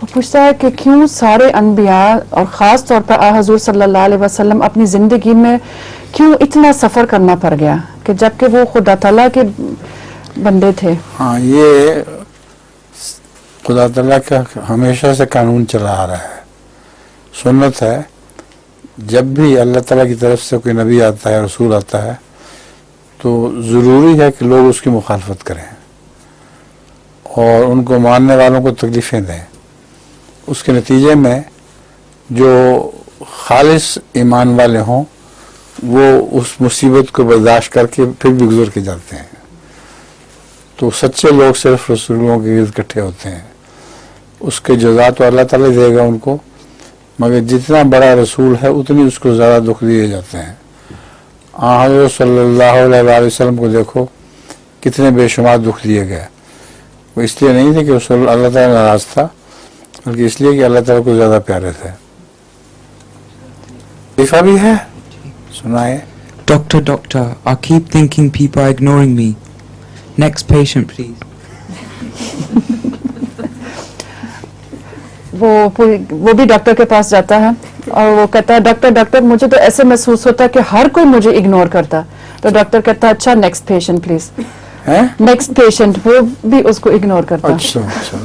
وہ پوچھتا ہے کہ کیوں سارے انبیاء اور خاص طور پر حضور صلی اللہ علیہ وسلم اپنی زندگی میں کیوں اتنا سفر کرنا پڑ گیا کہ جبکہ وہ خدا تعالیٰ کے بندے تھے. ہاں، یہ خدا تعالیٰ کا ہمیشہ سے قانون چلا آ رہا ہے، سنت ہے. جب بھی اللہ تعالیٰ کی طرف سے کوئی نبی آتا ہے، رسول آتا ہے، تو ضروری ہے کہ لوگ اس کی مخالفت کریں اور ان کو ماننے والوں کو تکلیفیں دیں. اس کے نتیجے میں جو خالص ایمان والے ہوں وہ اس مصیبت کو برداشت کر کے پھر بھی گزر کے جاتے ہیں. تو سچے لوگ صرف رسولوں کے گرد اکٹھے ہوتے ہیں. اس کے جزا تو اللہ تعالیٰ دے گا ان کو، مگر جتنا بڑا رسول ہے اتنی اس کو زیادہ دکھ دیے جاتے ہیں. حضرت صلی اللہ علیہ وآلہ وسلم کو دیکھو کتنے بے شمار دکھ دیے گئے. وہ اس لیے نہیں تھے کہ اللہ تعالیٰ ناراض تھا، بلکہ اس لیے کہ اللہ تعالیٰ کو زیادہ پیارے تھے. لکھا بھی ہے، سنائے. Doctor, I keep thinking people are ignoring me. Next patient, please. وہ بھی ڈاکٹر کے پاس جاتا ہے اور وہ کہتا ہے ڈاکٹر مجھے تو ایسے محسوس ہوتا ہے کہ ہر کوئی مجھے اگنور کرتا. تو ڈاکٹر کہتا ہے اچھا next patient please. Next patient وہ بھی اس کو اگنور کرتا. اچھا